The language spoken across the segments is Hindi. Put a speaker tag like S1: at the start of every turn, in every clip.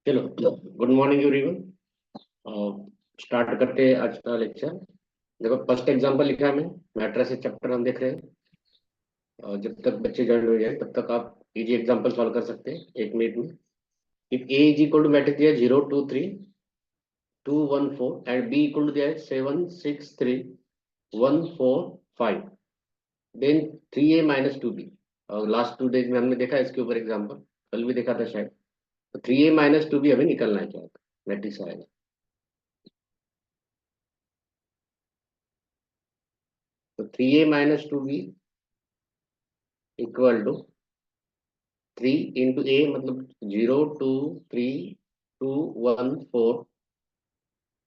S1: चलो, गुड मॉर्निंग एवरीवन। स्टार्ट करते हैं आज का लेक्चर। देखो, फर्स्ट एग्जांपल लिखा है मैं। मैट्रिसेस चैप्टर हम देख रहे हैं। जब तक बच्चे ज्वाइन हो जाए तब तक आप इजी एग्जांपल सॉल्व कर सकते हैं 1 मिनट में। If A is equal to matrix दिया 0 2 3 2 1 4 एंड बी इक्वल टू दिया है 7 6 3 1 4 5, देन 3a - 2b। और लास्ट 2 डेज में हमने देखा इसके ऊपर एग्जाम्पल, कल भी देखा था शायद। तो 3a - 2b हमें निकलना है, क्या मैट्रिक्स आएगा। तो 3a - 2b equal to 3 × a, मतलब 0 2 3 2 1 4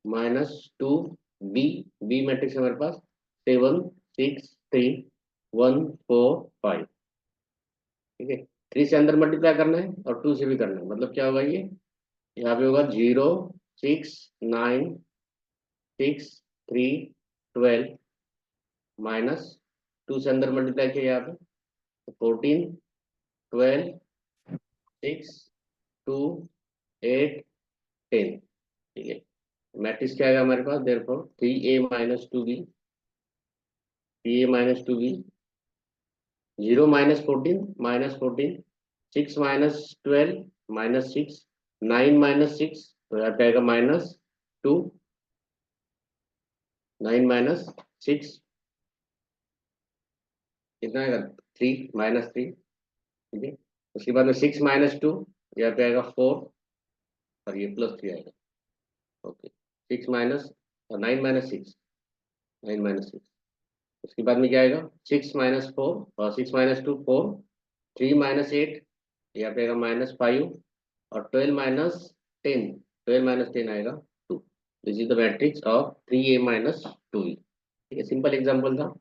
S1: -2b। बी मैट्रिक्स हमारे पास 7 6 3 1 4 5। ठीक है, 3 से अंदर मल्टीप्लाई करना है और 2 से भी करना है। मतलब क्या होगा, ये यहाँ पे होगा 0 6 9 6 3 12 -2 से अंदर मल्टीप्लाई किया यहाँ पे, तो 14 12 6 2 8 10। ठीक है, मैट्रिक्स क्या आएगा हमारे पास, देयरफॉर 3a - 2b 0 - 14 -14 6 - 12 -6 9 - 6, तो यहाँ पे आएगा -2 9 - 6 कितना आएगा, 3 - 3। ठीक है, उसके बाद में 6 - 2, यहाँ पे आएगा 4 और ये +3 आएगा। ओके, 9 - 6 उसके बाद में क्या आएगा, 6 - 4 और 6 - 2 4, 3 - 8 यहाँ पे आएगा -5 और 12 - 10 12 - 10 आएगा 2। This is the matrix of 3a - 2b। ठीक है, सिंपल एग्जांपल था।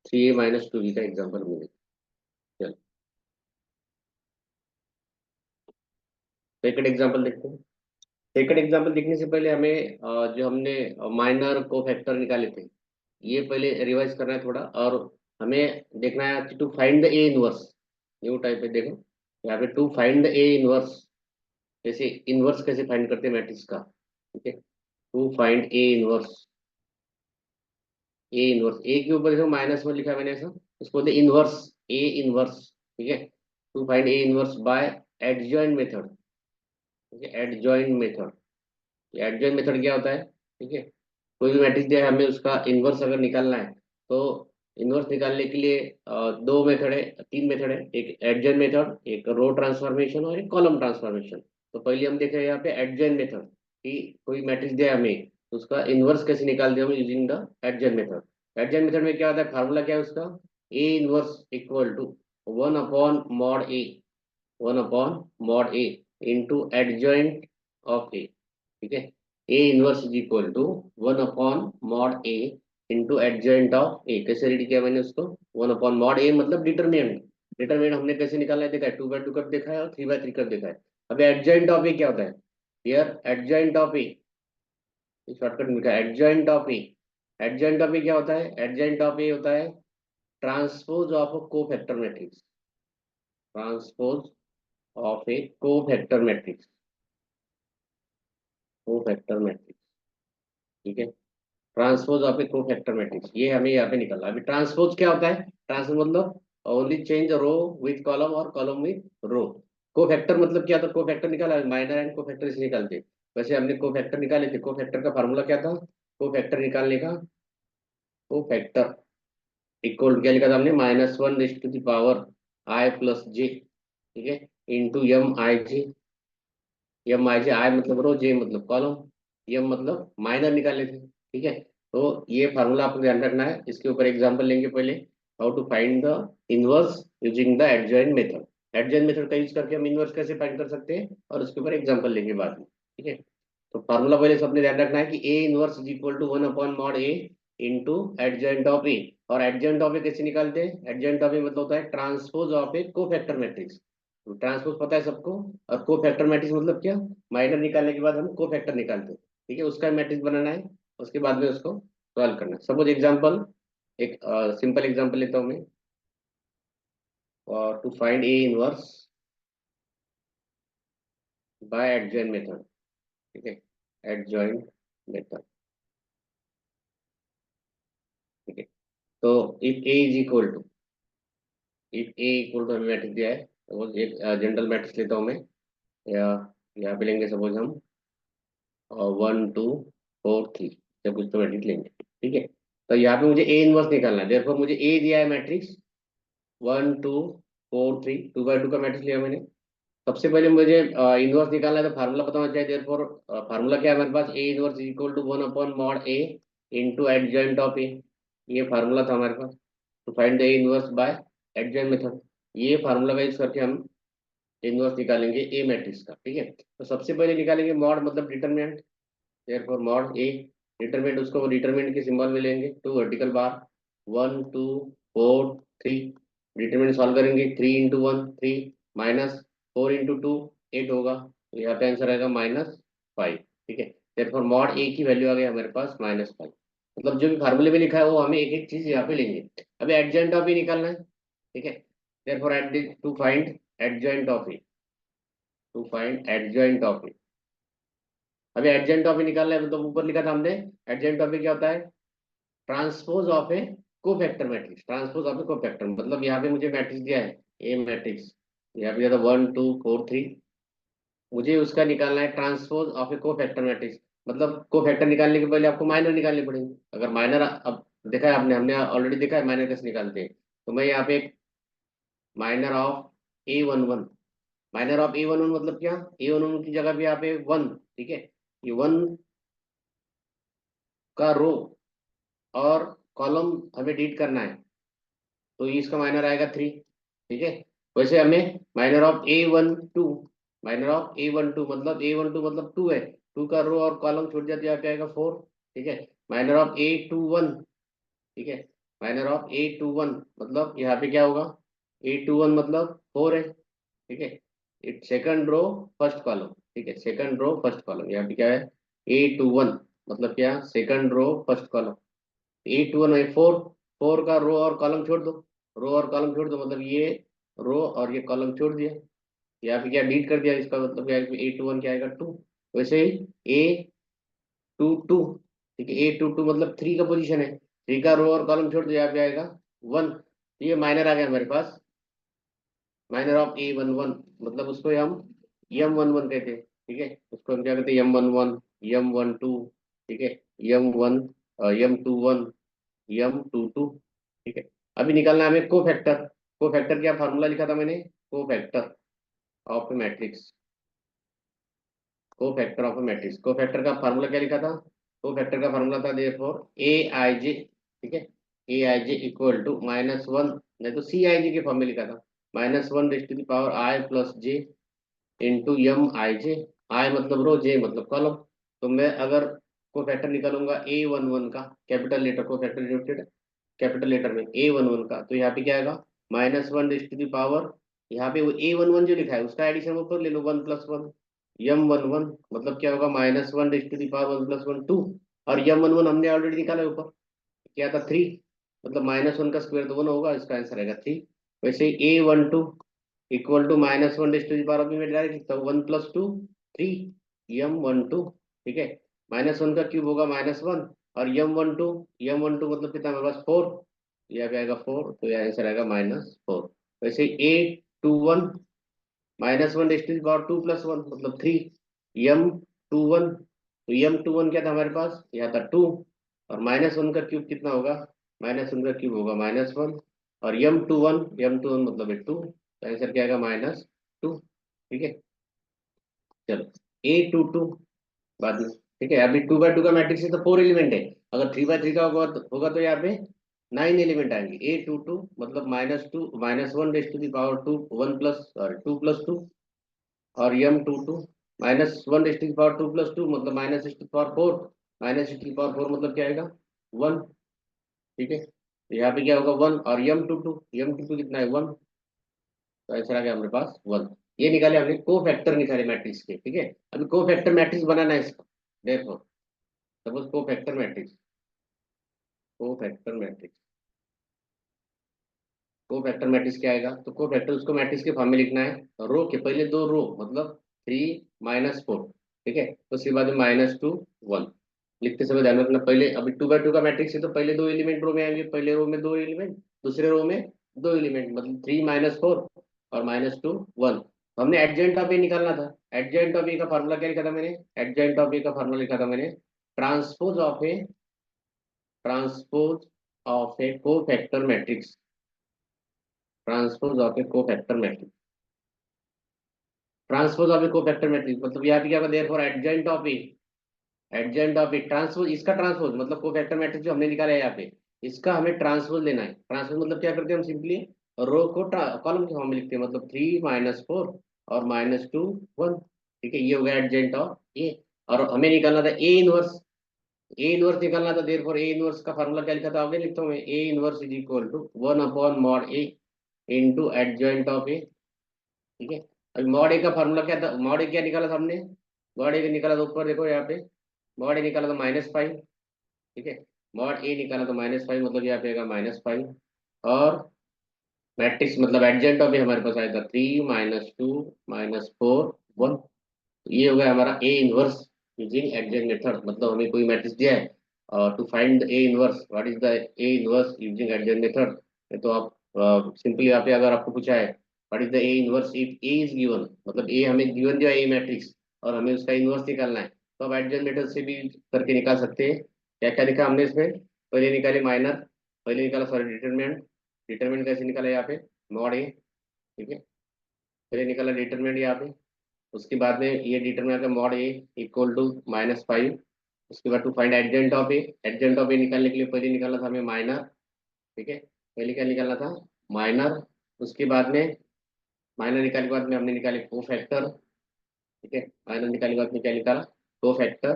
S1: 3a - 2b का एग्जांपल मिले। चलो, सेकंड एग्जांपल देखते हैं। सेकंड एग्जांपल देखने से पहले हमें जो हमने माइनर कोफैक्टर निकाले थे, ये पहले रिवाइज करना है थोड़ा। और हमें देखना है to find the A inverse. New type पे देखो, यहाँ पे to find the A inverse. जैसे इनवर्स कैसे फाइंड करते हैं मैट्रिक्स का। ठीक है, to find A inverse A के ऊपर देखो -1 लिखा है मैंने ऐसा, उसको बोलते इनवर्स ए इनवर्स। ठीक है, to find A inverse by adjoint method. ठीक है, एडजॉइंट मेथड। एडजॉइंट मेथड क्या होता है, ठीक है, कोई भी मैट्रिक्स दिया है, हमें उसका इनवर्स अगर निकालना है तो इनवर्स निकालने के लिए दो मेथड है, तीन मेथड है। एक एडजॉइंट मेथड, एक रो ट्रांसफॉर्मेशन और एक कॉलम ट्रांसफॉर्मेशन। तो पहले हम देख रहे हैं यहाँ पे एडजॉइंट मेथड, कि कोई मैट्रिक्स दिया है हमें तो उसका इनवर्स कैसे निकालते हैं हम using the adjoint method. Adjoint method में क्या होता है, फार्मूला क्या है उसका, A inverse equal to 1/mod A, 1/mod A into adjoint of A. ठीक है, A inverse is equal to 1/mod A into adjoint of A. कैसे रेडी किया मैंने उसको, 1/mod A मतलब डिटर्मिनेंट। डिटर्मिनेंट हमने कैसे निकालना है देखा है, 2/2 कब देखा है और 3/3 कब देखा है। अब एडजॉइंट ऑफ ए क्या होता है, here adjoint of A, shortcut में लिखा है adjoint of A. Adjoint of A क्या होता है, एडजॉइंट ऑफ ए होता है transpose of a cofactor matrix. Transpose of a cofactor matrix, cofactor matrix. ठीक है, transpose of a cofactor matrix, ये हमें यहाँ पे निकलना है। अभी ट्रांसपोज क्या होता है, ट्रांसपोज मतलब only change row with column और कॉलम विथ रो। कोफैक्टर मतलब क्या था, कोफैक्टर निकाला, माइनर एंड कोफैक्टर से निकालते। वैसे हमने कोफैक्टर निकाले थे। कोफैक्टर का फार्मूला क्या था, कोफैक्टर निकालने का, कोफैक्टर इक्वल क्या लिखा था हमने, -1 ⁻I+J। ठीक है, इंटू MIJ। MIJ, आई मतलब रो, जे मतलब कॉलम, एम मतलब माइनर निकाले थे। ठीक है, तो ये फार्मूला आपको ध्यान रखना है। इसके ऊपर एग्जांपल लेंगे पहले, how to find the inverse using the adjoint method. Adjoint method का यूज करके हम इनवर्स कैसे फाइंड कर सकते हैं, और उसके ऊपर एग्जांपल लेंगे बाद में। ठीक है, तो फार्मूला पहले सबने ध्यान रखना है कि A inverse is equal to 1/mod A into adjoint of A. और एडजॉइंट ऑफ ए कैसे निकालते हैं, एडजॉइंट ऑफ ए मतलब होता है transpose of a cofactor matrix. Transpose पता है सबको, और कोफैक्टर मैट्रिक्स मतलब क्या, माइनर निकालने के बाद हम कोफैक्टर निकालते हैं। ठीक है, उसका मैट्रिक्स बनाना है, उसके बाद में उसको सॉल्व करना है। सपोज एग्जांपल, एक सिंपल एग्जांपल लेता हूँ मैं। और to find A inverse, by adjoint method, ठीक है, एडजॉइंट मेथड, ठीक है। तो if A is equal to, if A equal to हमें मैट्रिक्स दिया है, तो एक जनरल मैट्रिक्स लेता हूँ मैं, या यहाँ पे लेंगे सपोज हम 1 2 4 3, या कुछ तो मैट्रिक्स लेंगे, ठीक है। तो यहाँ पे मुझे ए इनवर्स निकालना है, देयरफॉर मुझे ए दिया है मैट्रिक्स 1 2 4 3, 2 बाई 2 का मैट्रिक्स लिया मैंने। सबसे पहले मुझे इनवर्स निकालना है, तो फार्मूला पता होना चाहिए, देयरफॉर फार्मूला क्या है हमारे पास, A inverse equal to 1/mod A into adjoint of A, ये फार्मूला था हमारे पास, to find the A inverse by adjoint method. ये फार्मूला का यूज करके हम इनवर्स निकालेंगे ए मैट्रिक्स का, ठीक है। तो सबसे पहले निकालेंगे मॉड, मतलब determinant, therefore mod A, determinant उसको डिटरमिनेंट के सिंबल में लेंगे, two vertical bar 1 2 4 3, determinant solve करेंगे, 3 × 1 3 माइनस 4 × 2 8 होगा, तो यहाँ पे आंसर आएगा -5, ठीक है। देयरफॉर मॉड ए की वैल्यू आ गई हमारे पास -5, मतलब जो भी फार्मूले में लिखा है वो हमें एक एक चीज यहाँ पे लेंगे। अभी एडजॉइंट ऑफ ए निकालना है, ठीक है, therefore to find adjoint of A, to find adjoint of A, अभी एडजेंट ऑफ ए निकालना है, मतलब ऊपर लिखा था हमने, एडजेंट ऑफ ए क्या होता है, transpose of a cofactor matrix, transpose of a cofactor, मतलब यहाँ पे मुझे मैट्रिक्स दिया है ए मैट्रिक्स, यहाँ पे दिया था 1 2 4 3, मुझे उसका निकालना है transpose of a cofactor matrix, मतलब कोफैक्टर निकालने के पहले आपको माइनर निकालनी पड़ेगी। अगर माइनर, अब देखा है आपने, हमने ऑलरेडी देखा है माइनर कैसे निकालते हैं, तो मैं यहाँ पे minor of A11, minor of A11 मतलब क्या, A11 की जगह पे यहाँ पे 1, ठीक है, ये 1 का रो और कॉलम हमें डीट करना है, तो इसका माइनर आएगा 3, ठीक है। वैसे हमें minor of A12, minor of A12 मतलब A12 मतलब 2 है, 2 का रो और कॉलम छूट जाते, यहाँ पे आएगा 4, ठीक है। माइनर ऑफ A21, ठीक है, माइनर ऑफ A21 मतलब यहाँ पे क्या होगा, A21 मतलब 4 है, ठीक है, it second row first column, ठीक है, सेकंड रो फर्स्ट कॉलम, यहाँ पे क्या है A21 मतलब क्या, सेकंड रो फर्स्ट कॉलम, 8 1 है 4, 4 का रो और कॉलम छोड़ दो, रो और कॉलम छोड़ दो, मतलब ये रो और ये कॉलम छोड़ दिया, यहाँ पे क्या डीट कर दिया, इसका मतलब क्या है, 8 1 क्या आएगा 2, वैसे ही A22, ठीक है, A22 मतलब 3 का पोजीशन है, 3 का रो और कॉलम छोड़ दो, यहाँ पे आएगा 1, ये माइनर आ गया हमारे पास, माइनर ऑफ A11, मतलब उसको हम M11 कहते हैं, ठीक है, उसको हम क्या कहते हैं M11, M12, ठीक है, M1, M21, M22, ठीक है। अभी निकालना है हमें कोफैक्टर, कोफैक्टर क्या फार्मूला लिखा था मैंने, cofactor of matrix, cofactor of matrix, cofactor का फार्मूला क्या लिखा था, कोफैक्टर का फार्मूला था देयरफॉर AIJ, ठीक है, AIJ इक्वल टू -1, नहीं तो CIJ के फॉर्म में लिखा था, -1 ⁻I + j into M IJ, आई मतलब रो, जे मतलब कॉलम, तो मैं अगर कोफैक्टर निकालूंगा A11 का, capital letter cofactor denoted capital letter में A11 का, तो यहाँ पे क्या आएगा -1 ⁻, यहाँ पे वो A11 जो लिखा है उसका एडिशन ऊपर ले लो 1 + 1, M11 मतलब क्या होगा -1 ⁻1 + 1 2, और M11 हमने ऑलरेडी निकाला है ऊपर, क्या था 3, मतलब -1 का स्क्वायर तो 1 होगा, इसका आंसर आएगा 3। वैसे A12 इक्वल टू -1 अभी मैं डायरेक्ट लिखता हूँ 1 + 2 3 M12, ठीक है, -1 का क्यूब होगा -1, और M12 मतलब कितना हमारे पास 4, यह भी आएगा 4, तो यह आंसर आएगा -4। वैसे A21 -1 ⁻2 + 1 मतलब 3 M21, तो M21 क्या था हमारे पास, यह था 2, और -1 का क्यूब कितना होगा, -1 का क्यूब होगा -1, और M21 मतलब है 2, तो आंसर क्या आएगा -2, ठीक है। चलो A22 बाद में, ठीक है, अभी 2 बाई 2 का मैट्रिक्स है तो 4 एलिमेंट है, अगर 3 बाई 3 का होगा तो यहाँ पे 9 एलिमेंट आएंगे, A22 मतलब -1 ⁻2 1 प्लस सॉरी 2 + 2, और M22 -1 ⁻2 + 2 मतलब -4, -4 मतलब क्या आएगा 1, ठीक है, तो यहाँ पे क्या होगा 1, और M22 कितना है 1, तो आंसर आ गया हमारे पास 1। ये निकाले हमने को फैक्टर निकाले मैट्रिक्स के, ठीक है। अभी को फैक्टर मैट्रिक्स बनाना है इसका, देखो सपोज को factor matrix, cofactor matrix, cofactor matrix क्या आएगा, तो को फैक्टर उसको मैट्रिक्स के फॉर्म में लिखना है, रो के पहले 2 रो मतलब 3 - 4, ठीक है। तो उसके बाद में -2 1 लिखते समय ध्यान रखना, पहले अभी 2 बाय 2 का मैट्रिक्स है तो पहले दो एलिमेंट रो में आएंगे, पहले रो में दो एलिमेंट, दूसरे रो में दो एलिमेंट, मतलब 3 - 4 और -2 1। हमने एडजेंट ऑफ ए निकालना था। एडजेंट ऑफ ए का फार्मूला क्या लिखा था मैंने? एडजेंट ऑफ ए का फार्मूला लिखा था मैंने, transpose of a, transpose of a cofactor matrix, transpose of a cofactor matrix, transpose of a cofactor matrix मतलब यहाँ पे क्या होगा, therefore adjoint of A, adjoint of a transpose, इसका ट्रांसपोज मतलब कोफैक्टर मैट्रिक्स जो हमने निकाला है यहाँ पे, इसका हमें ट्रांसपोज लेना है। ट्रांसपोज मतलब क्या करते हैं हम, सिंपली रो को कॉलम के फॉर्म में लिखते हैं, मतलब 3 - 4 और -2 1, ठीक है। ये हो गया एडजेंट ऑफ ए। और हमें निकालना था ए इनवर्स, ए इनवर्स निकालना था, देयरफॉर ए इनवर्स का फार्मूला क्या लिखा था, आगे लिखता हूँ मैं, A inverse is equal to 1/mod A into adjoint of A, ठीक है। अभी मॉड ए का फार्मूला क्या था, मॉड ए क्या निकाला था हमने, मॉड ए निकाला था ऊपर देखो यहाँ पे, मॉड ए निकाला था -5, ठीक है। मॉड ए निकाला तो -5 मतलब यहाँ पे आएगा -5, और मैट्रिक्स मतलब एडजेंट ऑफ ए हमारे पास आएगा 3 - 2 - 4 1। ये हो गया हमारा A inverse using adjoint method, मतलब हमें कोई मैट्रिक्स दिया है और to find A inverse, what is the A inverse using adjoint method. तो आप सिंपली यहाँ पे अगर आपको पूछा है what is the A inverse if A is given, मतलब ए हमें गिवन दिया ए मैट्रिक्स और हमें उसका इनवर्स निकालना है, तो आप एडजेंट मेथड से भी करके निकाल सकते हैं। क्या क्या लिखा हमने इसमें, पहले निकाले माइनर, पहले निकाला सॉरी डिटरमिनेंट, डिटरमिनेंट कैसे निकाला यहाँ पे, मॉड ए, ठीक है। पहले निकाला डिटरमिनेंट यहाँ पे, उसके बाद में ये डिटरमिनेंट का मॉड ए इक्वल टू -5। उसके बाद to find adjoint of A, adjoint of A निकालने के लिए पहले निकालना था हमें माइनर, ठीक है। पहले क्या निकालना था, माइनर। उसके बाद में माइनर निकालने के बाद में हमने निकाले को फैक्टर, ठीक है। माइनर निकालने के बाद में क्या निकाला, को फैक्टर।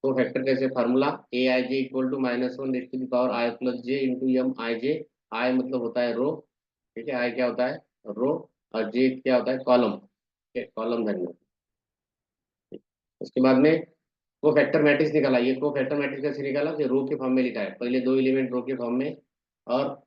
S1: को फैक्टर कैसे, formula A i j equal to -1 raise to the power i plus j into M i j. I मतलब होता है रो, ठीक है, आई क्या होता है रो, और जे क्या होता है कॉलम, ठीक है, कॉलम धरना। उसके बाद में को फैक्टर मैट्रिक्स निकाला, ये को फैक्टर मैट्रिक्स कैसे निकाला कि रो के फॉर्म में लिखा है, पहले दो एलिमेंट रो के फॉर्म में, और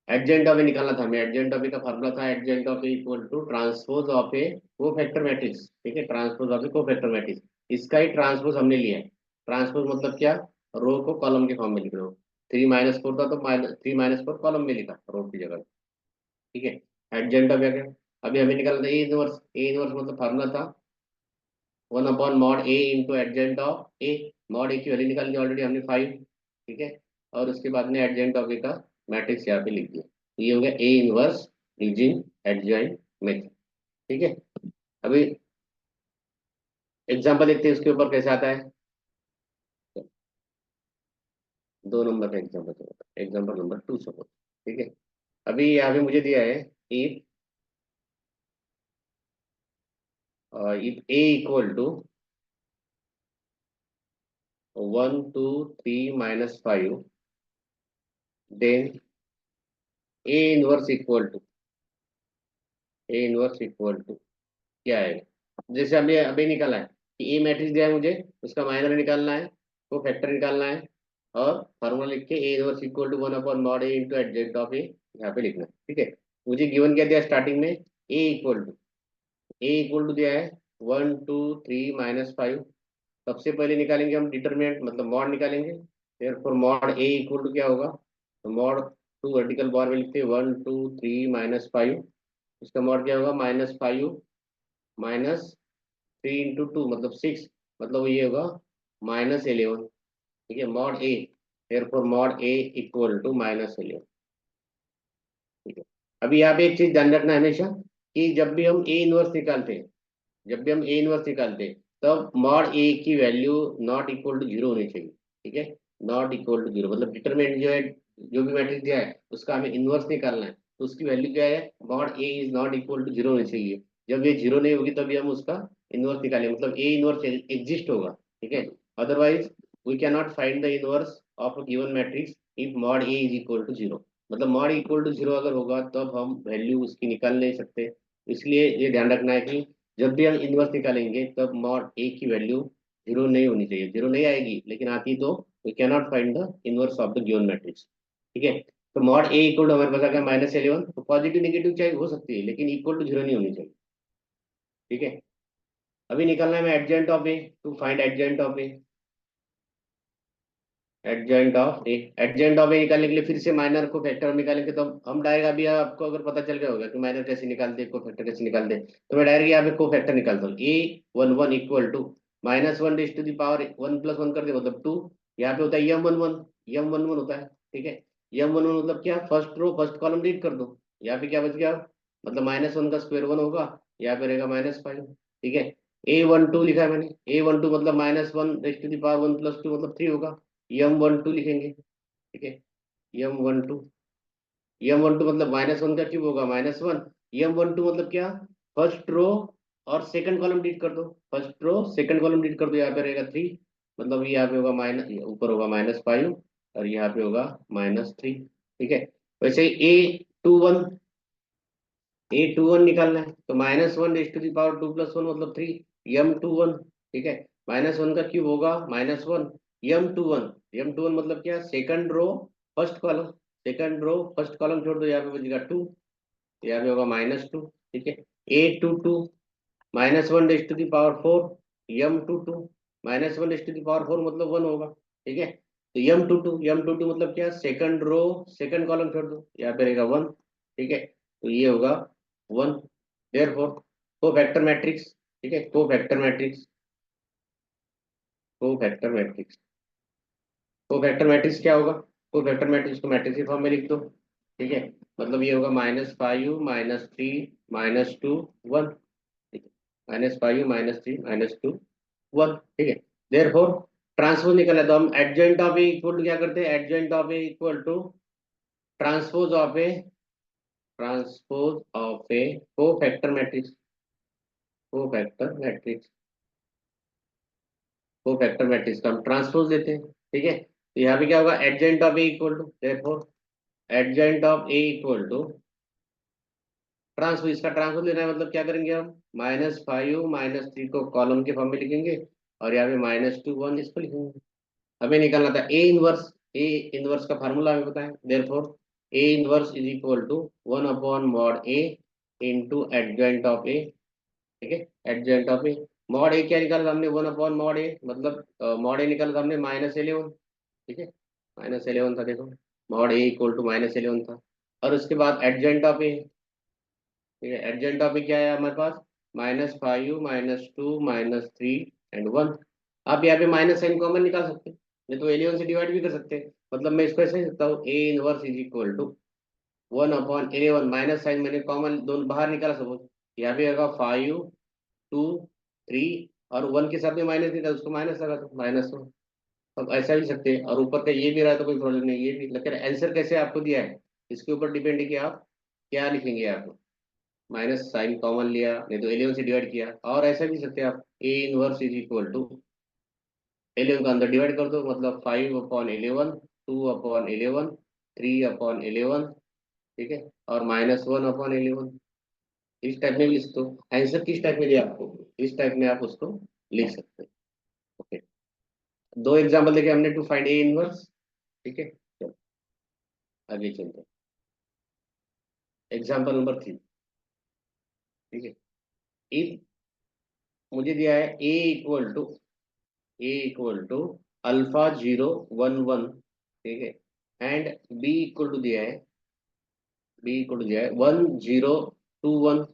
S1: एडजेंट ऑफ ए निकालना था हमें, एडजेंट ऑफ ए का फार्मूला था adjoint of A equal to transpose of a cofactor matrix, ठीक है, transpose of a cofactor matrix. इसका ही ट्रांसपोज हमने लिया है। ट्रांसपोज मतलब क्या, रो को कॉलम के फॉर्म में लिख रहे हो, 3 - 4 था तो 3 - 4 कॉलम में लिखा रो की जगह, ठीक है। एडजेंट ऑफ ए, अभी हमें निकालना था ए इनवर्स, ए इनवर्स मतलब फार्मूला था 1/mod A into adjoint of A. Mod A की वैल्यू निकाल दी ऑलरेडी हमने 5, ठीक है। और उसके बाद में एडजेंट ऑफ ए का मैट्रिक्स यहाँ पे लिख दिया, तो ये हो गया ए इनवर्स यूजिंग एडजॉइंट मेथड, ठीक है। अभी एग्जांपल देखते हैं उसके ऊपर कैसे आता है। 2 नंबर का एग्जांपल, एग्जांपल नंबर 2 सपोज, ठीक है। अभी यहाँ पे मुझे दिया है if if A equal to 1 2 3 - 5, then A inverse equal to, A inverse equal to क्या है, जैसे अभी अभी निकाला है कि ए मैट्रिक्स दिया है मुझे, उसका माइनर निकालना है, तो फैक्टर निकालना है, और फार्मूला लिख के A inverse equal to 1/mod A into adjoint of A यहाँ पे लिखना है, ठीक है। मुझे गिवन क्या दिया स्टार्टिंग में, ए इक्वल टू दिया है 1 2 3 - 5। सबसे पहले निकालेंगे हम डिटरमिनेंट मतलब मॉड निकालेंगे, फिर for mod A equal to क्या होगा, तो मॉड टू वर्टिकल बार में लिखते हैं 1 2 3 - 5, उसका मॉड क्या होगा -5 -3 × 2 मतलब 6, मतलब ये होगा -11, ठीक है। Mod A, therefore mod A equal to -11, ठीक है। अभी यहाँ पे एक चीज ध्यान रखना है हमेशा कि जब भी हम ए इनवर्स निकालते हैं, जब भी हम ए इनवर्स निकालते हैं तब मॉड ए की वैल्यू नॉट इक्वल टू 0 होनी चाहिए, ठीक है। नॉट इक्वल टू 0 मतलब डिटरमिनेंट जो है, जो भी मैट्रिक्स दिया है उसका हमें इनवर्स निकालना है, तो उसकी वैल्यू क्या है, mod A is not equal to 0 होनी चाहिए। जब ये 0 नहीं होगी तभी हम उसका इनवर्स निकालेंगे, मतलब ए इनवर्स एग्जिस्ट होगा, ठीक है। Otherwise we can not find the inverse of a given matrix if mod A is equal to 0, मतलब मॉड इक्वल टू 0 अगर होगा तब हम वैल्यू उसकी निकाल नहीं सकते। इसलिए ये ध्यान रखना है कि जब भी हम इनवर्स निकालेंगे तब मॉड ए की वैल्यू 0 नहीं होनी चाहिए, 0 नहीं आएगी लेकिन आती तो we can not find the inverse of the given matrix, ठीक है। तो मॉड ए इक्वल टू हमारे पास आ गया -11, तो पॉजिटिव नेगेटिव चाहे हो सकती है लेकिन इक्वल टू 0 नहीं होनी चाहिए, ठीक है। अभी निकालना है मैं adjoint of A, to find adjoint of A. Adjoint of A, adjoint of A निकालने के लिए फिर से माइनर को फैक्टर निकालेंगे, तो हम डायरेक्ट, अभी आपको अगर पता चल गया होगा कि माइनर कैसे निकालते हैं, को फैक्टर कैसे निकालते हैं, तो मैं डायरेक्ट यहाँ पे को फैक्टर निकालता हूँ। A one one equal to minus one raise to the power one plus one कर दे मतलब टू। यहाँ पे होता है M one one, M one one होता है, ठीक है। यम वन वन मतलब क्या, first row first column read कर दो। यहाँ पे क्या बच गया, मतलब माइनस वन का स्क्वायर वन होगा, यहाँ पे रहेगा -5, ठीक है। ए वन टू लिखा है मैंने, ए वन टू मतलब minus one raise to the power one plus two मतलब 3 होगा। यम वन टू लिखेंगे, ठीक है। M one two, M one two मतलब -1 का क्यूब होगा -1। यम वन टू मतलब क्या, फर्स्ट रो और सेकंड कॉलम डिलीट कर दो, first row second column delete कर दो, यहाँ पे रहेगा 3, मतलब यहाँ पे होगा माइनस, ऊपर होगा -5 और यहाँ पे होगा -3, ठीक है। वैसे ही ए टू वन निकालना है, तो -1 raise to the power two plus one मतलब 3, यम टू वन, ठीक है। -1 का क्यूब होगा -1, यम टू वन मतलब क्या, second row first column, second row first column छोड़ दो, यहाँ पे बचेगा 2, यहाँ पे होगा -2, ठीक है। A two two -1 raise to the power 4, M two two -1 raise to the power 4 मतलब 1 होगा, ठीक है। तो यम टू टू मतलब क्या, सेकंड रो सेकंड कॉलम छोड़ दो, यहाँ पे रहेगा 1, ठीक है। तो ये होगा 1, देयरफॉर को फैक्टर मैट्रिक्स, ठीक है, को factor matrix, cofactor matrix, cofactor matrix क्या होगा, को फैक्टर मैट्रिक्स को मैट्रिक्स के फॉर्म में लिख दो, ठीक है। मतलब ये होगा -5 -3 -2 1, ठीक है। -5 -3 -2 1, ठीक है। देयरफॉर ट्रांसपोज निकला है, तो हम adjoint of A equal to क्या करते हैं, adjoint of A equal to transpose of a, transpose of a cofactor matrix, cofactor matrix, cofactor matrix का हम ट्रांसपोज देते हैं, ठीक है। तो यहाँ पे क्या होगा, adjoint of A equal to, therefore adjoint of A equal to transpose, इसका ट्रांसपोज लेना है मतलब क्या करेंगे हम, -5 -3 को कॉलम के फॉर्म में लिखेंगे और यहाँ पे -2 1 इसको लिखेंगे। हमें निकालना था ए इनवर्स, ए इनवर्स का फार्मूला हमें पता है, therefore A inverse is equal to 1/mod A into adjoint of A, ठीक है। एडजेंट ऑफ ए, मॉड ए क्या निकाला था हमने, 1/mod ए, मतलब मॉड ए निकाला था हमने -11, ठीक है, -11 था, देखो मॉड ए इक्वल टू -11 था। और उसके बाद एडजेंट ऑफ ए, ठीक है, एडजेंट ऑफ ए क्या है हमारे पास, -5 -2 -3 एंड 1। आप यहाँ पे माइनस साइन कॉमन निकाल सकते हैं, नहीं तो 11 से डिवाइड भी कर सकते हैं, मतलब मैं इसको ऐसे लिख सकता हूँ, A inverse is equal to 1/11, minus sign मैंने कॉमन दोनों बाहर निकाला, सपोज यहाँ पे होगा 5 2 3 और 1 के साथ में माइनस नहीं था, उसको माइनस लगा दो, -1। अब ऐसा भी सकते हैं, और ऊपर का ये भी रहा तो कोई प्रॉब्लम नहीं, ये भी, लेकिन आंसर कैसे आपको दिया है इसके ऊपर डिपेंड है कि आप क्या लिखेंगे। आप माइनस साइन कॉमन लिया, नहीं तो 11 से डिवाइड किया, और ऐसा भी सकते हैं आप, A inverse is equal to 11 का अंदर डिवाइड कर दो, मतलब 5/11, 2/11, 3/11, ठीक है, और -1/11, इस टाइप में भी लिख दो। आंसर किस टाइप में दिया आपको, इस टाइप में आप उसको लिख सकते हैं, ओके। दो एग्जाम्पल देखे हमने टू फाइंड ए इनवर्स, ठीक है, चलो आगे चलते हैं। एग्जाम्पल नंबर 3, ठीक है। इफ मुझे दिया है ए इक्वल टू α0 1 1, ठीक है, एंड बी इक्वल टू दिया है 1 0 2 1,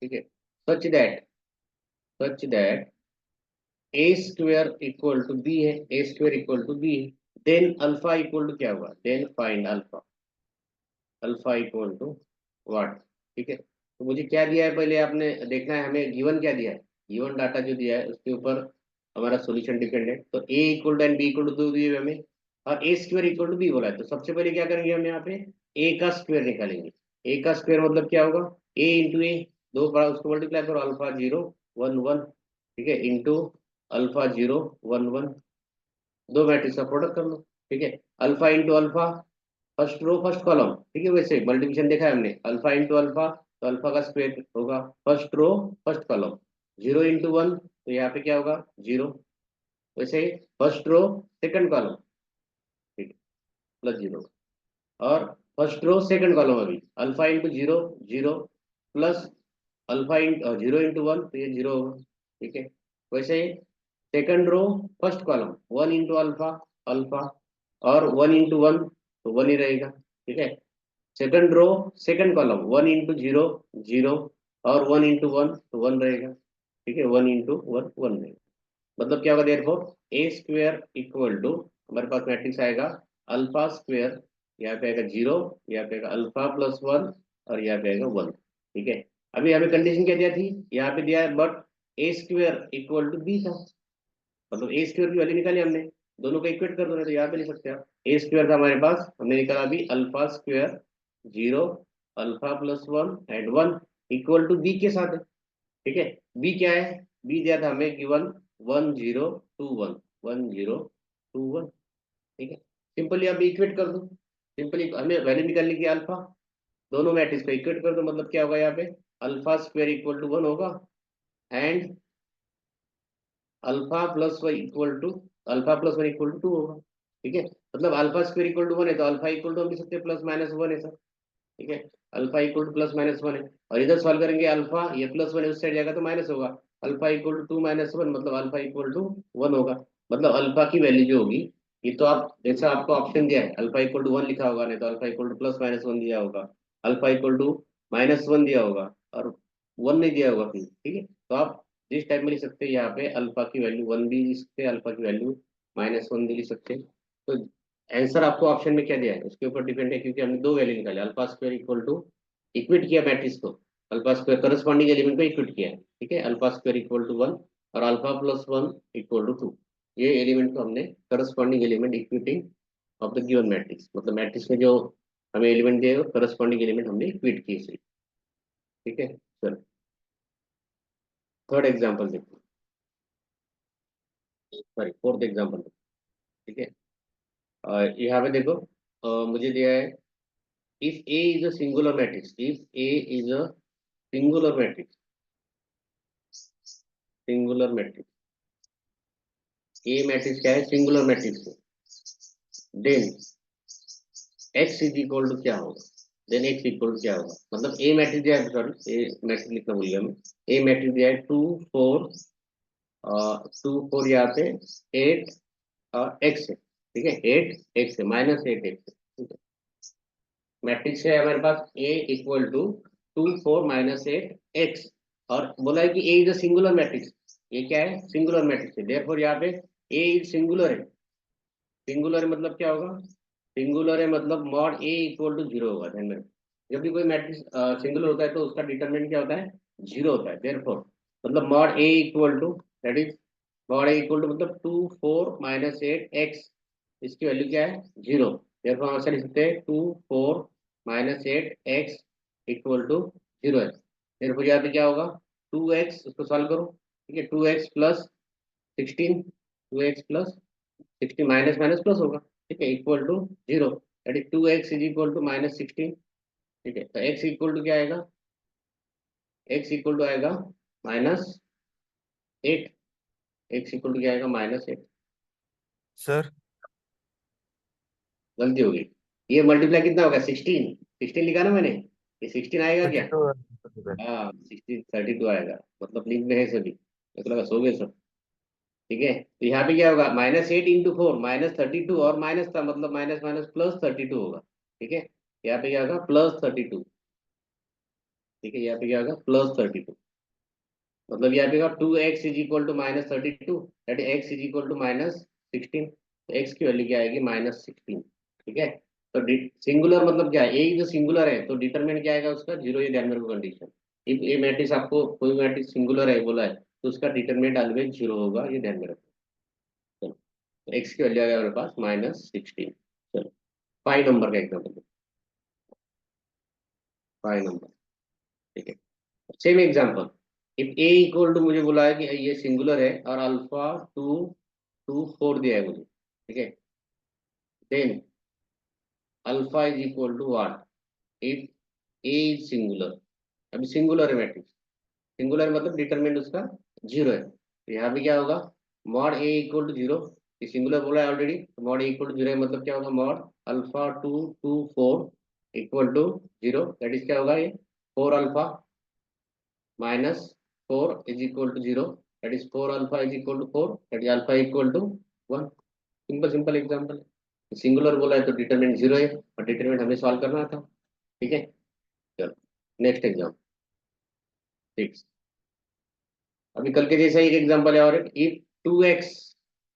S1: ठीक है। Such that A square equal to B है, A square equal to B है, देन अल्फा इक्वल टू क्या होगा, then find alpha, alpha equal to what, ठीक है। तो मुझे क्या दिया है पहले आपने देखना है, हमें गिवन क्या दिया है, गिवन डाटा जो दिया है उसके ऊपर हमारा सॉल्यूशन डिपेंड है। तो A equal to and B equal to दो दिए हुए हमें, और A square equal to B बोला है, तो सबसे पहले क्या करेंगे हम यहाँ पे, ए का स्क्वायर निकालेंगे। ए का स्क्वायर मतलब क्या होगा, ए इंटू ए, दो बड़ा उसको मल्टीप्लाई करो, α0 1 1, ठीक है, इंटू α0 1 1, दो मैट्रिक्स का प्रोडक्ट कर लो, ठीक है। Alpha into alpha, first row first column, ठीक है, वैसे मल्टीप्लिकेशन देखा है हमने, अल्फा इंटू अल्फा, तो अल्फा का स्क्वायर होगा first row first column, 0 into 1, तो यहाँ पे क्या होगा 0, वैसे ही फर्स्ट रो सेकंड कॉलम, ठीक है, +0, और फर्स्ट रो सेकंड कॉलम अभी α into 0 0, plus alpha into 0 into 1, तो ये 0 होगा, ठीक है। वैसे ही second row first column 1 into alpha alpha, और 1 इंटू 1 तो 1 ही रहेगा, ठीक है। Second row second column 1 into 0 0, और 1 इंटू 1 तो 1 रहेगा, ठीक है। 1 इंटू 1 1 रहेगा। मतलब क्या होगा, therefore A square equal to, हमारे पास मैट्रिक्स आएगा अल्फा स्क्वायर, यहाँ पे आएगा 0, यहाँ पे आएगा अल्फा प्लस 1, और यहाँ पे आएगा 1, ठीक है। अभी हमें कंडीशन क्या दिया थी, यहाँ पे दिया है but A square equal to B था, मतलब ए स्क्वायर की वैल्यू निकाली हमने, दोनों को इक्वेट कर दो, नहीं तो यहाँ पे लिख सकते हैं। ए स्क्वायर था हमारे पास, हमने निकाला अभी alpha square 0 alpha plus 1 and 1 equal to B के साथ है, ठीक है। बी क्या है, बी दिया था हमें गिवन 1 0 2 1 1 0 2 1, ठीक है। सिंपली अब इक्वेट कर दो, सिंपली हमें वैल्यू निकालने की अल्फा, दोनों मैट्रिक्स को इक्वेट कर दो, मतलब क्या होगा यहाँ पे अल्फा स्क्वायर इक्वल टू 1 होगा, and alpha plus one equal to alpha plus one equal to 2 होगा, ठीक है। मतलब अल्फा स्क्वायर इक्वल टू 1 है तो अल्फा इक्वल टू हम लिख सकते हैं प्लस माइनस 1 है सर, ठीक है। Alpha equal two plus minus 1 है, और इधर सॉल्व करेंगे अल्फा, ये प्लस 1 उस साइड जाएगा तो माइनस होगा, अल्फा इक्वल टू 2 माइनस 1 मतलब अल्फा इक्वल टू 1 होगा। मतलब अल्फा की वैल्यू जो होगी, ये तो आप जैसा आपको ऑप्शन दिया है अल्फा इक्वल टू 1 लिखा होगा, नहीं तो alpha equal two plus minus 1 दिया होगा, अल्फा इक्वल टू माइनस 1 दिया होगा, और 1 नहीं दिया होगा फिर, ठीक है। तो आप जिस टाइप में लिख सकते हैं, यहाँ पे अल्फा की वैल्यू 1 भी लिख सकते हैं, अल्फा की वैल्यू माइनस 1 भी लिख सकते हैं। तो आंसर आपको ऑप्शन में क्या दिया है उसके ऊपर डिपेंड है, क्योंकि हमने दो वैल्यू निकाले, अल्फा स्क्वायर इक्वल टू इक्विट किया मैट्रिक्स को, अल्फा स्क्वायर करस्पॉन्डिंग एलिमेंट को इक्विट किया है, ठीक है। अल्फा स्क्वायर इक्वल टू 1 और अल्फा प्लस 1 इक्वल टू 2, ये एलिमेंट को हमने corresponding element equating of the given matrix, मतलब मैट्रिक्स में जो हमें एलिमेंट दिए करस्पॉन्डिंग एलिमेंट हमने इक्विट किए सही, ठीक है। चलो थर्ड एग्जाम्पल देखो, सॉरी फोर्थ एग्जाम्पल, ठीक है। यहाँ पे देखो, मुझे दिया है if A is a singular matrix, if A is a singular matrix, singular matrix, A matrix क्या है, सिंगुलर मैट्रिक्स है, then X is equal to क्या होगा, देन एक्स इक्वल टू क्या होगा, मतलब ए मैट्रिक्स दिया है, सॉरी ए मैट्रिक्स लिखना भूल गया मैं, ए मैट्रिक्स दिया है 2 4 2 4 यहाँ पे 8 एक्स है, ठीक है। 8 एक्स है, माइनस 8 एक्स है, ठीक है। मैट्रिक्स है हमारे पास ए इक्वल टू 2 4 माइनस 8 एक्स, और बोला है कि ए इज अ सिंगुलर मैट्रिक्स, ये क्या है सिंगुलर मैट्रिक्स है, देयरफॉर यहाँ पे ए इज सिंगुलर है, सिंगुलर मतलब क्या होगा, सिंगुलर है मतलब मॉड ए इक्वल टू 0 होगा, ध्यान में रखो। जब भी कोई मैट्रिक्स सिंगुलर होता है तो उसका डिटरमिनेंट क्या होता है, 0 होता है, देयरफॉर मतलब mod A equal to, that is mod A equal to मतलब 2 4 माइनस 8 एक्स, इसकी वैल्यू क्या है 0, देयरफॉर हम ऐसा लिख सकते हैं 2 4 माइनस 8 एक्स इक्वल टू 0 है, देयरफॉर यहाँ पे क्या होगा 2x, उसको सॉल्व करो, ठीक है। 2x plus 16, 2x plus 60 minus minus plus होगा, ठीक है, equal to 0, that is 2x is equal to minus 16, ठीक है। तो x इक्वल टू क्या आएगा, x इक्वल टू आएगा -8, x इक्वल टू क्या आएगा -8,
S2: सर
S1: गलती होगी, ये मल्टीप्लाई कितना होगा 16, 16 लिखा ना मैंने, ये 16 आएगा क्या,
S2: 32
S1: हाँ 16 32 आएगा, मतलब लिंक में है सभी, मेरे को लगा सो गए सब, ठीक है। तो यहाँ पे क्या होगा -8 इंटू 4 -32, और माइनस था मतलब माइनस माइनस प्लस 32 होगा, ठीक है। यहाँ पे क्या होगा +32, ठीक है। यहाँ पे क्या होगा +32, मतलब यहाँ पे होगा 2x is equal to -32, that X is equal to -16, तो x की वैल्यू क्या आएगी -16, ठीक है। तो सिंगुलर मतलब क्या है, ए जो सिंगुलर है तो डिटरमिनेंट क्या आएगा उसका 0, ये ध्यान में रखो कंडीशन, इफ ए मैट्रिक्स आपको कोई मैट्रिक्स सिंगुलर है बोला है तो उसका डिटरमिनेंट ऑलवेज 0 होगा, ये ध्यान में रखो। चलो तो एक्स की वैल्यू आ गया हमारे पास -16। चलो 5 नंबर का एग्जाम्पल, 5 नंबर, ठीक है। Same example, if A equal to, मुझे बोला है कि ये सिंगुलर है और अल्फा 2 2 4 दिया है मुझे, ठीक है। Then alpha is equal to what, if A is singular, अभी सिंगुलर है मैट्रिक्स, सिंगुलर मतलब डिटरमिनेंट उसका 0 है, तो यहाँ पे क्या होगा मॉड ए इक्वल टू 0, ये सिंगुलर बोला है ऑलरेडी, तो मॉड ए इक्वल टू 0 है मतलब क्या होगा mod alpha 2 2 4 equal to 0, that is क्या होगा ये 4 alpha minus 4 is equal to 0, that is 4 alpha is equal to 4, that is alpha equal to 1। Simple simple example है। सिंगुलर बोला है तो डिटरमिनेंट 0 है और डिटरमिनेंट हमें सॉल्व करना था। ठीक है, चलो नेक्स्ट एग्जाम 6। अभी कल के जैसा एक एग्जांपल है और if 2x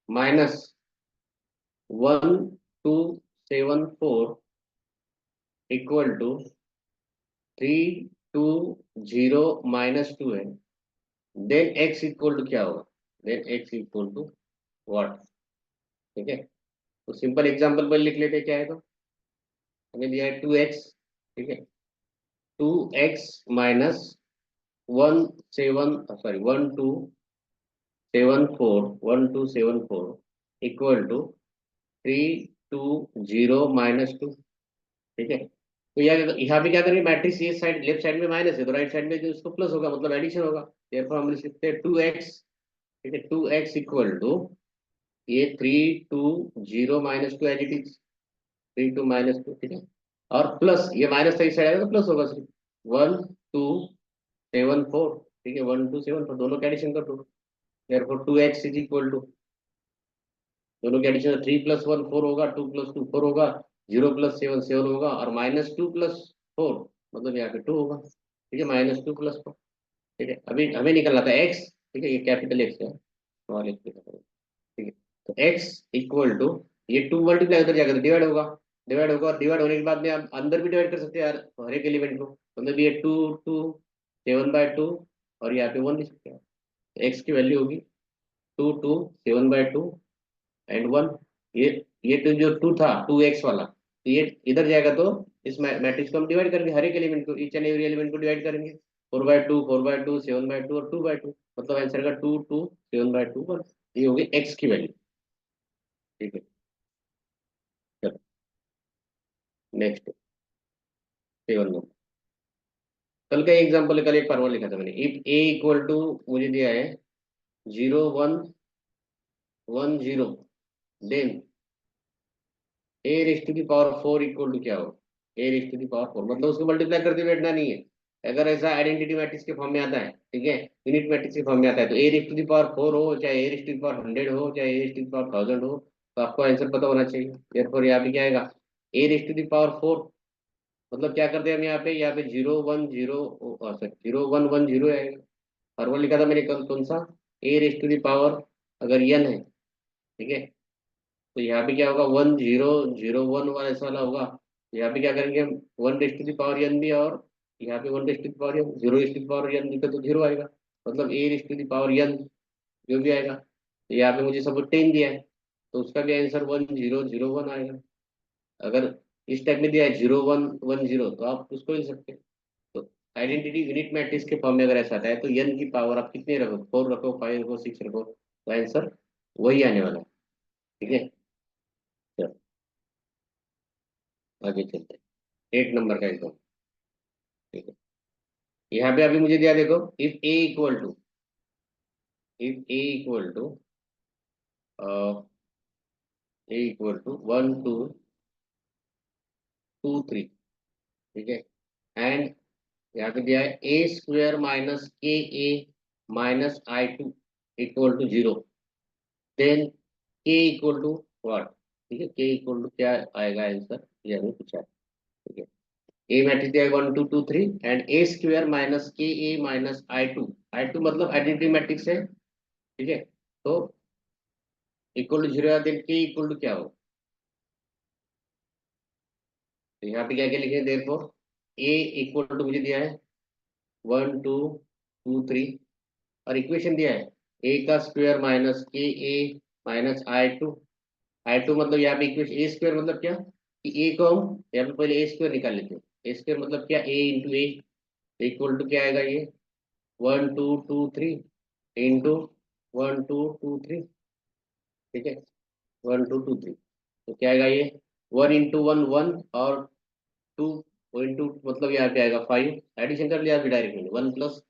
S1: minus 1274 equal to 320 minus 2 है, देन x इक्वल टू क्या होगा, then x equal to what. ठीक है, तो सिंपल एग्जांपल पर लिख लेते हैं क्या है। तो हमें दिया है 2x। ठीक है, 2x minus 1274 equal to 320 minus 2। ठीक है, तो यहाँ पे क्या करेंगे, मैट्रिक्स ये साइड लेफ्ट साइड में माइनस है तो राइट साइड में जो उसको प्लस होगा मतलब एडिशन होगा। therefore हम लिख सकते हैं 2x। ठीक है, 2x इक्वल टू ये 320 माइनस 2 एज इट इज 32 - 2। ठीक है, और प्लस ये माइनस था इस साइड आएगा तो प्लस होगा सिर्फ 1274। ठीक है, 1274 दोनों का एडिशन कर दो। therefore 2x is equal to, दोनों के एडिशन 3 + 1 4 होगा, 2 + 2 4 होगा, 0 + 7 7 होगा और -2 + 4 मतलब यहाँ पे 2 होगा। ठीक है, -2 + 4। ठीक है, अभी हमें निकलना था x। ठीक है, ये कैपिटल x है, स्मॉल x लिखा है। ठीक है, तो x इक्वल टू ये 2 मल्टीप्लाई उधर जाकर डिवाइड होगा, डिवाइड होगा और डिवाइड होने के बाद में आप अंदर भी डिवाइड कर सकते हैं यार हर एक एलिमेंट को। मतलब ये 2 2 7/2 और यहाँ पे 1 लिख सकते हैं। x की वैल्यू होगी 2 2 7/2 एंड 1। ये तो जो 2 था 2x वाला, तो ये इधर जाएगा तो इस मैट्रिक्स को हम डिवाइड करेंगे, हर एक एलिमेंट को, ईच एंड एवरी एलिमेंट को डिवाइड करेंगे। 4/2 4/2 7/2 और 2/2 मतलब आंसर का 2 2 7/2 1। ये होगी x की वैल्यू। ठीक है, चलो नेक्स्ट 7 नंबर। कल का एग्जाम्पल, कल एक फॉर्मूला लिखा था मैंने, इफ a इक्वल टू मुझे दिया है 0 1 1 0, then a raise to the power 4 equal to क्या हो, a raise to the power 4 मतलब उसको मल्टीप्लाई करते हुए बैठना नहीं है। अगर ऐसा आइडेंटिटी मैट्रिक्स के फॉर्म में आता है, ठीक है, यूनिट मैट्रिक्स के फॉर्म में आता है, तो a raise to the power 4 हो, चाहे a raise to the power 100 हो, चाहे a raise to the power 1000 हो, तो आपको आंसर पता होना चाहिए। देयरफॉर यहाँ पे क्या आएगा, a raise to the power 4 मतलब क्या करते हैं हम यहाँ पे 0 1 0 सॉरी 0 1 1 0 आएगा। फॉर्मूला लिखा था मैंने कल कौन सा, a raise to the power अगर n है, ठीक है, तो यहाँ पे क्या होगा 1 0 0 1 वाला ऐसा वाला होगा। यहाँ पे क्या करेंगे हम 1 raise to the power n भी और यहाँ पे 1 raise to the power n, 0 raise to the power n लिखा तो 0 आएगा, मतलब a raise to the power n जो भी आएगा। तो यहाँ पे मुझे सब 10 दिया है तो उसका भी आंसर 1 0 0 1 आएगा। अगर इस टाइप में दिया है 0 1 1 0 तो आप उसको ले सकते हैं। तो आइडेंटिटी यूनिट मैट्रिक्स के फॉर्म में अगर ऐसा आता है तो n की पावर आप कितने रखो, 4 रखो, 5 रखो, 6 रखो, तो आंसर वही आने वाला है। ठीक है, चलो आगे चलते हैं 8 नंबर का एग्जाम। ठीक है, यहाँ पे अभी मुझे दिया देखो, इफ ए इक्वल टू 1 2 2 3। ठीक है, एंड यहाँ पे दिया है a² - ka - i2 equal to 0, then k equal to what. ठीक है, k इक्वल टू क्या आएगा आंसर, ये हमें पूछा है। ठीक है, ए मैट्रिक्स दिया है 1 2 2 3 एंड a² - ka - i2 मतलब आइडेंटिटी मैट्रिक्स है। ठीक है, तो equal to 0 then k equal to क्या हो, तो यहाँ पे क्या क्या लिखे देयरफॉर a इक्वल टू मुझे दिया है 1 2 2 3 और इक्वेशन दिया है a² - ka - i2 मतलब यहाँ पे इक्वेशन a² मतलब क्या कि a को हम यहाँ पे पहले a² निकाल लेते हैं। a² मतलब क्या, a into A equal to क्या आएगा ये 1 2 2 3 इंटू 1 2 2 3। ठीक है, 1 2 2 3 तो क्या आएगा ये 1 इंटू 1 1 और 2 इंटू मतलब यहाँ पे आएगा 5, एडिशन कर लिया अभी डायरेक्ट मैंने 1 +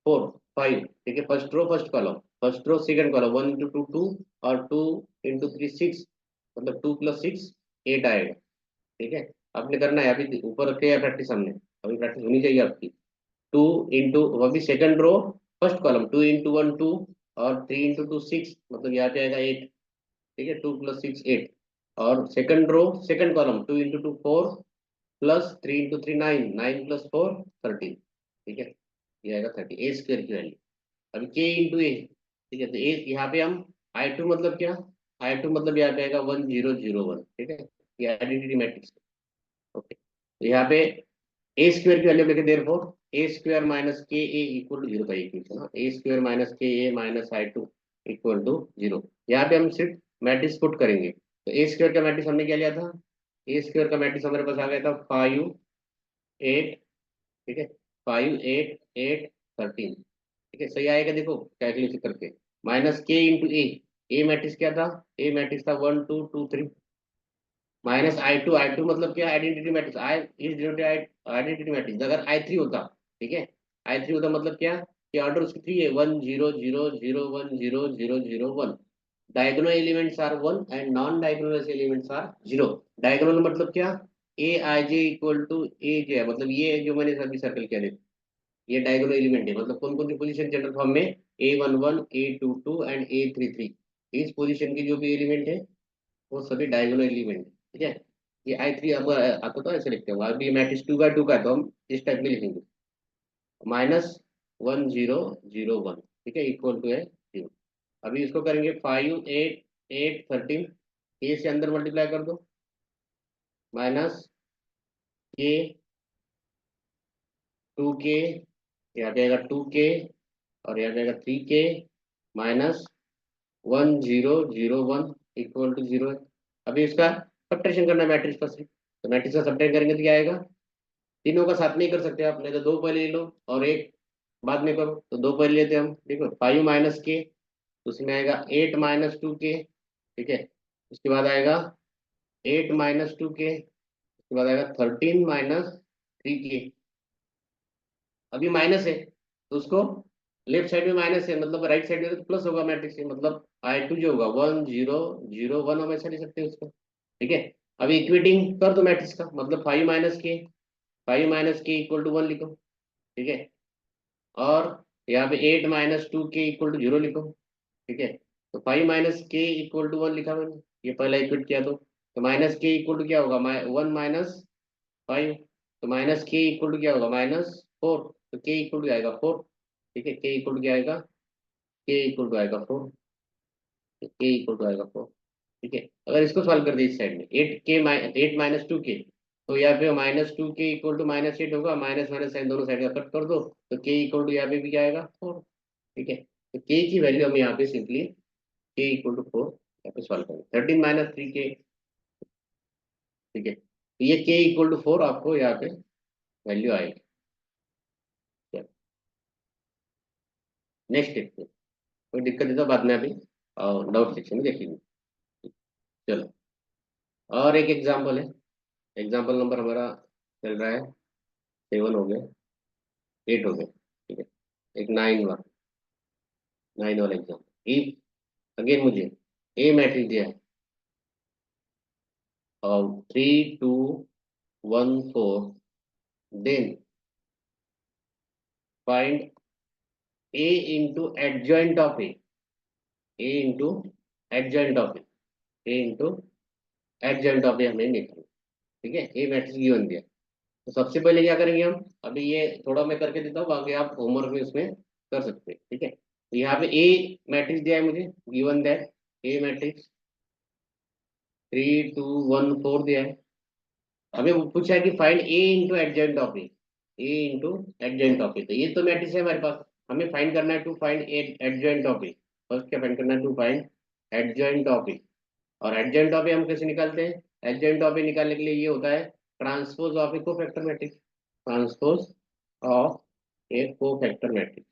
S1: 4 5। ठीक है, first row first column, first row second column, 1 into 2 2 और 2 इंटू 3 6 मतलब 2 + 6 8 आएगा। ठीक है, आपने करना है अभी ऊपर रखे या प्रैक्टिस सामने, अभी प्रैक्टिस होनी चाहिए आपकी। 2 इंटू अभी सेकंड रो फर्स्ट कॉलम 2 × 1 2 और 3 × 2 6, मतलब यहाँ पे आएगा 8। ठीक है, 2 + 6 8। और second row second column 2 × 2 4 plus 3 × 3 9, 9 + 4 13। ठीक है, ये आएगा 30 ए स्क्वायर की वैल्यू। अभी के इंटू ए। ठीक है, तो ए यहाँ पे हम I2 मतलब क्या, I2 मतलब यहाँ पे आएगा 1 0 0 1। ठीक है, ये आइडेंटिटी मैट्रिक्स। ओके, तो यहाँ पे ए स्क्वायर की वैल्यू लेके therefore A square minus K A equal to zero का इक्वेशन है। A square minus K A minus I2 equal to zero. यहाँ पे हम सिर्फ मैट्रिक्स पुट करेंगे, तो ए स्क्वायर का मैट्रिक्स हमने क्या लिया था, ए स्क्वायर का मैट्रिक्स हमारे पास आ गया था 5 8। ठीक है, 5 8 8 13। ठीक है, सही आएगा देखो कैलकुलेशन करके। माइनस के इंटू ए, ए मैट्रिक्स क्या था, ए मैट्रिक्स था 1 2 2 3। माइनस I2 मतलब क्या, identity matrix. I is denoted identity matrix. अगर I3 होता, ठीक है, I3 होता मतलब क्या कि ऑर्डर उसकी 3 है, 1 0 0 0 1 0 0 0 1। Diagonal elements are 1 and non diagonal elements are 0। Diagonal मतलब क्या, ए आई जे इक्वल टू ए जे, मतलब ये जो मैंने अभी सर्कल किया देखो, ये डायगोनल एलिमेंट है। मतलब कौन कौन सी पोजीशन जनरल फॉर्म में, A11 A22 एंड A33। इस पोजीशन के जो भी एलिमेंट है वो सभी डायगोनल एलिमेंट है। ठीक है, ये I3 अब आता तो ऐसे लिखते हैं, अभी मैट्रिक्स 2 × 2 का है, तो हम इस टाइप में लिखेंगे -1 0 0 1। ठीक है, इक्वल टू है 0। अभी इसको करेंगे 5 8 8 13। ए से अंदर मल्टीप्लाई कर दो, माइनस के 2 के, यहाँ जाएगा 2 के और यहाँ जाएगा 3 के, माइनस 1 0 0 1 इक्वल टू 0 है। अभी इसका सब्ट्रैक्शन करना है मैट्रिक्स पर से, तो मैट्रिक्स का सब्ट्रैक्ट करेंगे तो क्या आएगा, तीनों का साथ नहीं कर सकते आप, नहीं तो दो पहले ले लो और एक बाद में करो। तो दो पहले लेते हैं हम, देखो 5 माइनस के, उसमें आएगा 8 -2 के। ठीक है, उसके बाद आएगा 8 -2 के, उसके बाद आएगा 13 -3 के। अभी माइनस है तो उसको लेफ्ट साइड में माइनस है, मतलब राइट साइड में तो प्लस होगा मैट्रिक्स में, मतलब I2 जो होगा 1 0 0 1 हम ऐसा लिख सकते हैं उसको। ठीक है, अभी इक्वेटिंग कर दो मैट्रिक्स का, मतलब 5 - के इक्वल टू 1 लिखो। ठीक है, और यहाँ पे 8 -2 के इक्वल टू 0 लिखो। ठीक है, तो 5 - के इक्वल टू 1 लिखा मैंने, ये पहला इक्वेट किया। तो माइनस के इक्वल टू क्या होगा, 1 -5। तो माइनस के इक्वल टू क्या होगा, -4। तो के इक्वल टू आएगा 4। ठीक है, के इक्वल टू क्या आएगा, के इक्वल टू आएगा 4। के इक्वल टू आएगा 4। ठीक है, अगर इसको सॉल्व कर दे इस साइड में 8 - 2 के, तो यहाँ पे -2 के इक्वल टू -8 होगा, माइनस माइनस साइन दोनों साइड का कट कर दो, तो के इक्वल टू यहाँ पे भी क्या आएगा 4। ठीक है, तो के की वैल्यू हम यहाँ पे सिंपली के इक्वल टू 4 यहाँ पे सॉल्व करेंगे, 13 - 3 के। ठीक है, तो ये के इक्वल टू 4 आपको यहाँ पे वैल्यू आएगी। नेक्स्ट स्टेप पे कोई दिक्कत है तो बाद में अभी और डाउट सेक्शन में देखेंगे। चलो, और एक एग्जांपल है। एग्जांपल नंबर हमारा चल रहा है 7 हो गया, 8 हो गया। ठीक है, एक 9 वाला एग्जाम्पल। इफ अगेन मुझे ए मैट्रिक्स दिया है और 3 2 1 4, then find A into adjoint of A into adjoint of A into adjoint of A हमें निकालना। ठीक है, ए मैट्रिक्स गिवन दिया, तो सबसे पहले क्या करेंगे हम, अभी ये थोड़ा मैं करके देता हूँ, बाकी आप होमवर्क में उसमें कर सकते हैं। ठीक है, तो यहाँ पे ए मैट्रिक्स दिया है मुझे, गिवन दैट ए मैट्रिक्स 3 2 1 4 दिया है। हमें वो पूछा है कि find A into adjoint of A into adjoint of A. तो ये तो मैट्रिक्स है हमारे पास, हमें फाइंड करना है to find adjoint of A. First क्या फाइंड करना है, to find adjoint of A. और एडजॉइंट ऑफ ए हम कैसे निकालते हैं, एडजॉइंट ऑफ ए निकालने के लिए ये होता है transpose of a cofactor matrix. Transpose of a cofactor matrix,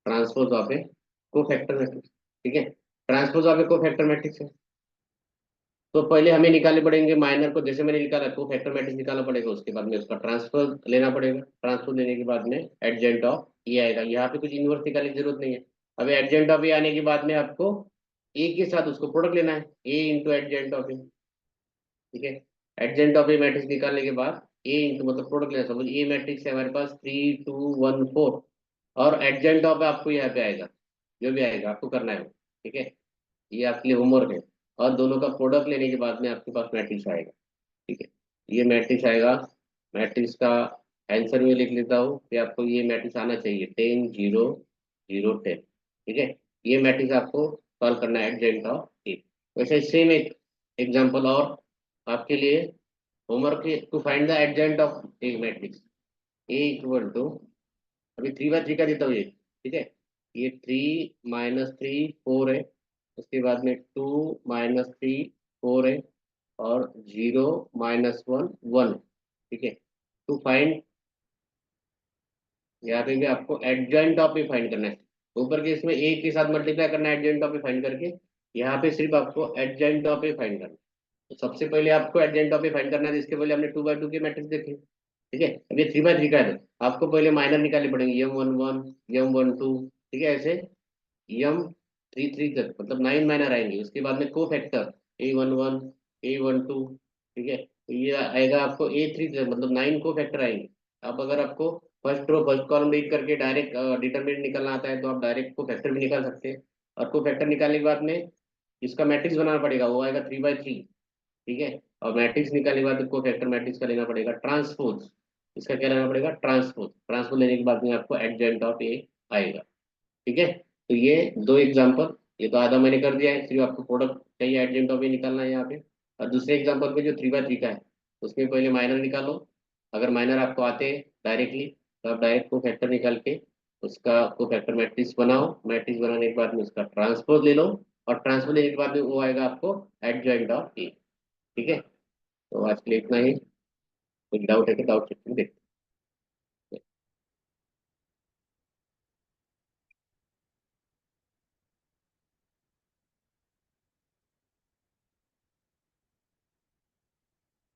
S1: transpose of a cofactor matrix. ठीक है, transpose of a cofactor matrix है, तो पहले हमें निकालने पड़ेंगे माइनर को, जैसे मैंने निकाला कोफैक्टर मैट्रिक्स निकालना पड़ेगा, उसके बाद में उसका ट्रांसफर लेना पड़ेगा। ट्रांसफर लेने के बाद में एडजेंट ऑफ ये आएगा, यहाँ पे कुछ इनवर्स निकालने की जरूरत नहीं है। अब एडजेंट ऑफ ये आने के बाद में आपको ए के साथ उसको प्रोडक्ट लेना है, ए इंटू एडजेंट ऑफ ए। ठीक है, एडजेंट ऑफ ए मैट्रिक्स निकालने के बाद ए इंटू मतलब प्रोडक्ट लेना, सपोज ए मैट्रिक्स है हमारे पास 3 2 1 4, और एडजेंट ऑफ आपको यहाँ पे आएगा, जो भी आएगा आपको करना है, ठीक है, ये आपके लिए होमवर्क है। और दोनों का प्रोडक्ट लेने के बाद में आपके पास मैट्रिक्स आएगा, ठीक है, ये मैट्रिक्स आएगा। मैट्रिक्स का आंसर में लिख लेता हूँ कि आपको ये मैट्रिक्स आना चाहिए 10 0 0 10, ठीक है। ये मैट्रिक्स आपको सॉल्व करना है एडजेंट ऑफ ए। वैसे सेम एक एग्जांपल और आपके लिए homework, to find the adjoint of a matrix A equal to, अभी 3 बाय 3 का देता हूँ ये, ठीक है, ये 3 - 3 4 है, उसके बाद में 2 - 3 4 है, और 0 - 1 1, ठीक है। टू फाइंड, यहाँ पे भी आपको एडजॉइंट ऑफ ए फाइंड करना है, ऊपर के इसमें ए के साथ मल्टीप्लाई करना है एडजॉइंट ऑफ ए फाइंड करके, यहाँ पे सिर्फ आपको एडजॉइंट ऑफ ए फाइंड करना है। तो सबसे पहले आपको एडजॉइंट ऑफ ए फाइंड करना है, जिसके पहले हमने 2 बाय 2 के मैट्रिक्स देखे, ठीक है। अब ये 3 बाय 3 का है, तो आपको पहले माइनर निकालने पड़ेंगे, M11 M12, ठीक है, ऐसे M33 तक, मतलब 9 माइनर आएंगे, उसके बाद में को फैक्टर A11 A12, ठीक है, तो ये आएगा आपको A3 तक, मतलब 9 को फैक्टर आएंगे। अब अगर आपको first row first column read करके डायरेक्ट डिटरमिनेंट निकालना आता है, तो आप डायरेक्ट को फैक्टर भी निकाल सकते हैं। और को फैक्टर निकालने के बाद में इसका मैट्रिक्स बनाना पड़ेगा, वो आएगा 3 बाय 3, ठीक है। और मैट्रिक्स निकालने के बाद को फैक्टर मैट्रिक्स का लेना पड़ेगा ट्रांसपोज, इसका क्या लेना पड़ेगा ट्रांसपोज, ट्रांसपोज लेने के बाद में आपको एडजेंट ऑफ ए आएगा, ठीक है। तो ये दो एग्जांपल, ये तो आधा मैंने कर दिया है, सिर्फ आपको प्रोडक्ट चाहिए एडजेंट ऑफ ए निकालना है यहाँ पे। और दूसरे एग्जांपल पे जो 3 बाय 3 का है, उसमें पहले माइनर निकालो, अगर माइनर आपको आते हैं डायरेक्टली, तो आप डायरेक्ट को फैक्टर निकाल के उसका को फैक्टर मैट्रिक्स बनाओ, मैट्रिक्स बनाने के बाद में उसका ट्रांसपोज ले लो, और ट्रांसपोज लेने के बाद में वो आएगा आपको एडजेंट ऑफ ए, ठीक है। तो आज के लिए इतना ही, कुछ डाउट है कि डाउट सेक्शन में देखते हैं।